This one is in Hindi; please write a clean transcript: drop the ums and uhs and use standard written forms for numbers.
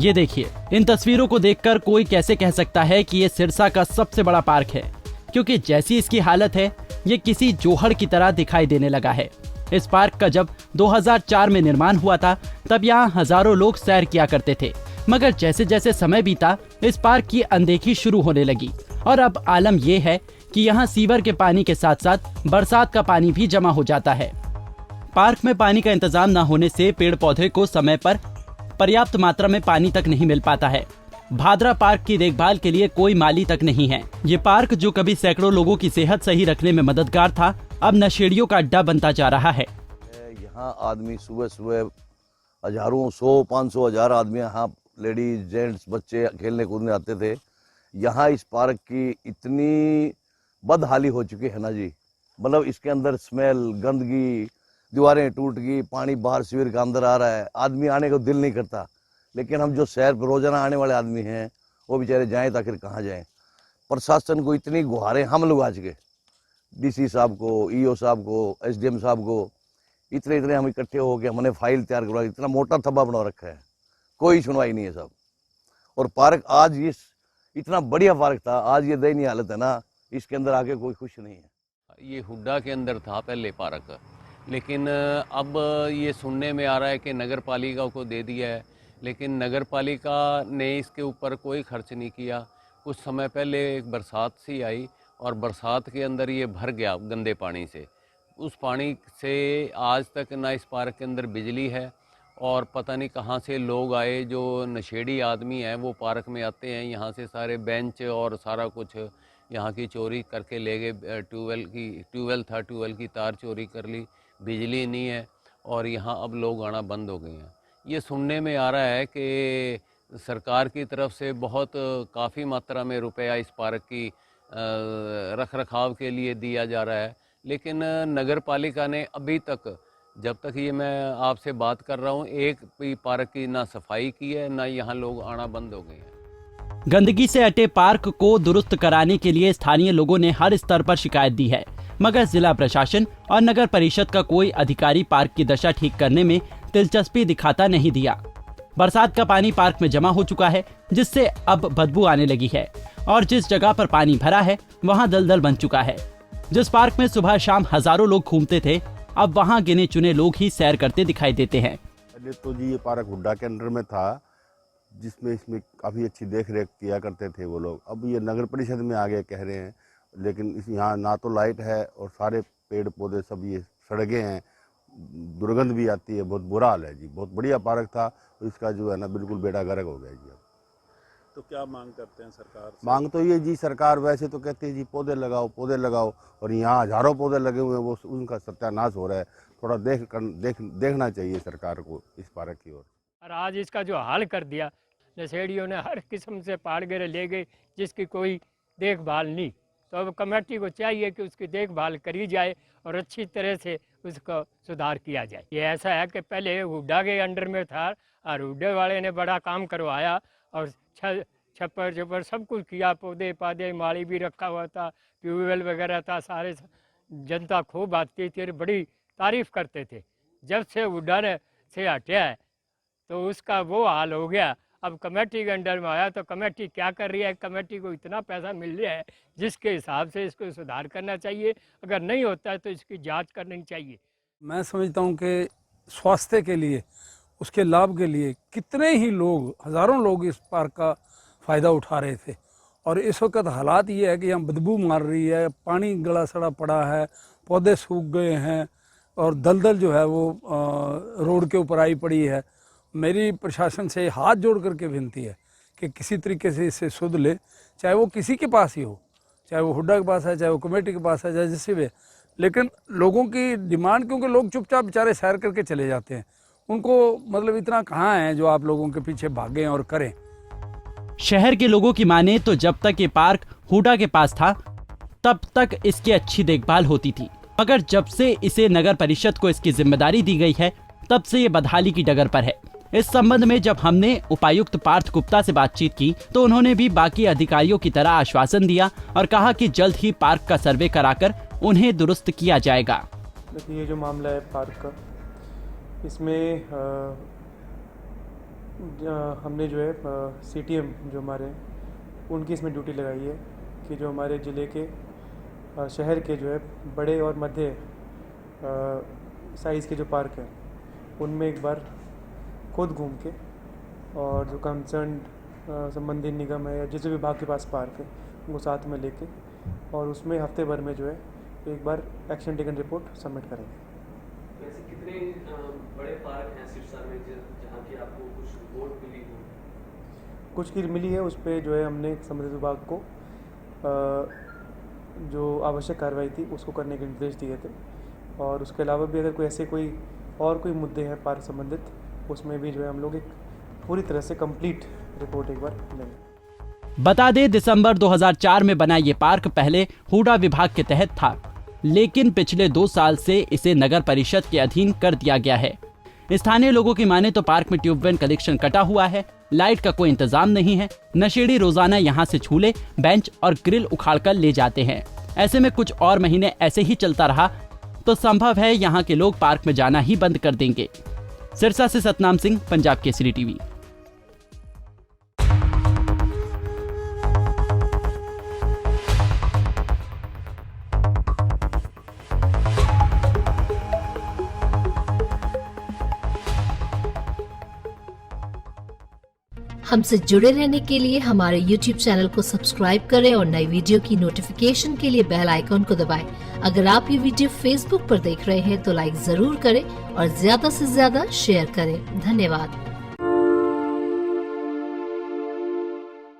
ये देखिए, इन तस्वीरों को देखकर कोई कैसे कह सकता है कि ये सिरसा का सबसे बड़ा पार्क है, क्योंकि जैसी इसकी हालत है ये किसी जोहड़ की तरह दिखाई देने लगा है। इस पार्क का जब 2004 में निर्माण हुआ था तब यहाँ हजारों लोग सैर किया करते थे, मगर जैसे जैसे समय बीता इस पार्क की अनदेखी शुरू होने लगी और अब आलम ये है कि यहाँ सीवर के पानी के साथ साथ बरसात का पानी भी जमा हो जाता है। पार्क में पानी का इंतजाम न होने से पेड़ पौधे को समय पर पर्याप्त मात्रा में पानी तक नहीं मिल पाता है। भादरा पार्क की देखभाल के लिए कोई माली तक नहीं है। ये पार्क जो कभी सैकड़ों लोगों की सेहत सही रखने में मददगार था, अब नशेड़ियों का अड्डा बनता जा रहा है। यहाँ आदमी सुबह सुबह हजारों 100-500 हजार आदमी यहाँ लेडीज जेंट्स बच्चे खेलने कूदने आते थे। यहाँ इस पार्क की इतनी बदहाली हो चुकी है ना जी, मतलब इसके अंदर स्मेल, गंदगी, दीवारें टूट गई, पानी बाहर शिविर का अंदर आ रहा है, आदमी आने को दिल नहीं करता। लेकिन हम जो शहर पर रोजाना आने वाले आदमी हैं वो बेचारे जाएं तो आखिर कहाँ जाएं। प्रशासन को इतनी गुहारें हम लोग आज के डीसी साहब को, ईओ साहब को, एसडीएम साहब को, इतने हम इकट्ठे हो गए, हमने फाइल तैयार करवा, इतना मोटा थब्बा बना रखा है, कोई सुनवाई नहीं है साहब। और पार्क आज इतना बढ़िया पार्क था, आज ये दयनीय हालत है ना, इसके अंदर आके कोई खुश नहीं है। ये हुड्डा के अंदर था पहले पार्क, लेकिन अब ये सुनने में आ रहा है कि नगर पालिका को दे दिया है, लेकिन नगर पालिका ने इसके ऊपर कोई खर्च नहीं किया। कुछ समय पहले एक बरसात सी आई और बरसात के अंदर ये भर गया गंदे पानी से। उस पानी से आज तक ना इस पार्क के अंदर बिजली है और पता नहीं कहाँ से लोग आए, जो नशेड़ी आदमी हैं वो पार्क में आते हैं, यहाँ से सारे बेंच और सारा कुछ यहाँ की चोरी करके ले गए। ट्यूबवेल की तार चोरी कर ली, बिजली नहीं है और यहाँ अब लोग आना बंद हो गए हैं। ये सुनने में आ रहा है कि सरकार की तरफ से बहुत काफ़ी मात्रा में रुपया इस पार्क की रख रखाव के लिए दिया जा रहा है, लेकिन नगर पालिका ने अभी तक, जब तक ये मैं आपसे बात कर रहा हूँ, एक भी पार्क की ना सफाई की है, ना यहाँ लोग आना बंद हो गए हैं। गंदगी से अटे पार्क को दुरुस्त कराने के लिए स्थानीय लोगों ने हर स्तर पर शिकायत दी है, मगर जिला प्रशासन और नगर परिषद का कोई अधिकारी पार्क की दशा ठीक करने में दिलचस्पी दिखाता नहीं दिया। बरसात का पानी पार्क में जमा हो चुका है, जिससे अब बदबू आने लगी है और जिस जगह पर पानी भरा है वहां दलदल बन चुका है। जिस पार्क में सुबह शाम हजारों लोग घूमते थे, अब वहां गिने चुने लोग ही सैर करते दिखाई देते हैं। पहले तो जी ये पार्क हुड्डा के अंडर में था, जिसमें इसमें काफ़ी अच्छी देख रेख किया करते थे वो लोग। अब ये नगर परिषद में आ गए कह रहे हैं, लेकिन इस यहाँ ना तो लाइट है और सारे पेड़ पौधे सब ये सड़के हैं, दुर्गंध भी आती है, बहुत बुरा हाल है जी। बहुत बढ़िया पार्क था, तो इसका जो है ना बिल्कुल बेड़ा गर्क हो गया जी। अब तो क्या मांग करते हैं सरकार से? मांग तो ये जी, सरकार वैसे तो कहती है जी पौधे लगाओ, और यहाँ हजारों पौधे लगे हुए हैं, वो उनका सत्यानाश हो रहा है। थोड़ा देखना चाहिए सरकार को इस पार्क की ओर। और आज इसका जो हाल कर दिया, नशेड़ियों ने हर किस्म से पाड़ गिरे ले गए, जिसकी कोई देखभाल नहीं। तो अब कमेटी को चाहिए कि उसकी देखभाल करी जाए और अच्छी तरह से उसका सुधार किया जाए। ये ऐसा है कि पहले हुड्डा के अंडर में था और हुड्डे वाले ने बड़ा काम करवाया और छप्पर सब कुछ किया, पौधे पाधे माली भी रखा हुआ था, ट्यूबवेल वगैरह था, सारे जनता खूब आती थी और बड़ी तारीफ करते थे। जब से हुड्डा ने से हटिया है तो उसका वो हाल हो गया। अब कमेटी के अंडर में आया तो कमेटी क्या कर रही है? कमेटी को इतना पैसा मिल रहा है जिसके हिसाब से इसको सुधार करना चाहिए, अगर नहीं होता है तो इसकी जांच करनी चाहिए। मैं समझता हूँ कि स्वास्थ्य के लिए, उसके लाभ के लिए कितने ही लोग, हज़ारों लोग इस पार्क का फ़ायदा उठा रहे थे। और इस वक्त हालात ये है कि यहाँ बदबू मार रही है, पानी गला सड़ा पड़ा है, पौधे सूख गए हैं और दलदल जो है वो रोड के ऊपर आई पड़ी है। मेरी प्रशासन से हाथ जोड़ करके विनती है कि किसी तरीके से इसे सुध ले, चाहे वो किसी के पास ही हो, चाहे वो हुड्डा के पास है, चाहे वो कमेटी के पास है, चाहे जिससे भी। लेकिन लोगों की डिमांड, क्योंकि लोग चुपचाप बेचारे सैर करके चले जाते हैं, उनको मतलब इतना कहाँ है जो आप लोगों के पीछे भागें और करें। शहर के लोगों की माने तो जब तक ये पार्क हुड्डा के पास था तब तक इसकी अच्छी देखभाल होती थी, मगर जब से इसे नगर परिषद को इसकी जिम्मेदारी दी गई है तब से ये बदहाली की डगर पर है। इस संबंध में जब हमने उपायुक्त पार्थ गुप्ता से बातचीत की तो उन्होंने भी बाकी अधिकारियों की तरह आश्वासन दिया और कहा कि जल्द ही पार्क का सर्वे कराकर उन्हें दुरुस्त किया जाएगा। देखिए, ये जो मामला है पार्क का, इसमें हमने जो है CTM जो हमारे हैं उनकी इसमें ड्यूटी लगाई है कि जो हमारे ज़िले के शहर के जो है बड़े और मध्य साइज़ के जो पार्क हैं उनमें एक बार खुद घूम के और जो कंसर्न संबंधित निगम है या जिस विभाग के पास पार्क है उनको साथ में लेके और उसमें हफ्ते भर में जो है एक बार एक्शन टेकन रिपोर्ट सबमिट करेंगे। वैसे कितने बड़े पार्क हैं सिरसा में जहाँ की आपको कुछ रिपोर्ट मिली हो? कुछ की मिली है, उस पर जो है हमने संबंधित विभाग को जो आवश्यक कार्रवाई थी उसको करने के निर्देश दिए थे और उसके अलावा भी अगर कोई ऐसे कोई मुद्दे हैं पार्क संबंधित उसमें भी जो है हम लोग एक पूरी तरह से कंप्लीट रिपोर्ट एक बार लेंगे। बता दें दिसंबर 2004 में बना ये पार्क पहले हुडा विभाग के तहत था, लेकिन पिछले 2 साल से इसे नगर परिषद के अधीन कर दिया गया है। स्थानीय लोगों की माने तो पार्क में ट्यूबवेल कनेक्शन कटा हुआ है, लाइट का कोई इंतजाम नहीं है, नशेड़ी रोजाना यहाँ से झूले, बेंच और ग्रिल उखाड़ कर ले जाते हैं। ऐसे में कुछ और महीने ऐसे ही चलता रहा तो संभव है यहाँ के लोग पार्क में जाना ही बंद कर देंगे। सिरसा से सतनाम सिंह, पंजाब केसरी टीवी। हमसे जुड़े रहने के लिए हमारे YouTube चैनल को सब्सक्राइब करें और नई वीडियो की नोटिफिकेशन के लिए बेल आइकॉन को दबाएं। अगर आप ये वीडियो Facebook पर देख रहे हैं तो लाइक जरूर करें और ज्यादा से ज्यादा शेयर करें। धन्यवाद।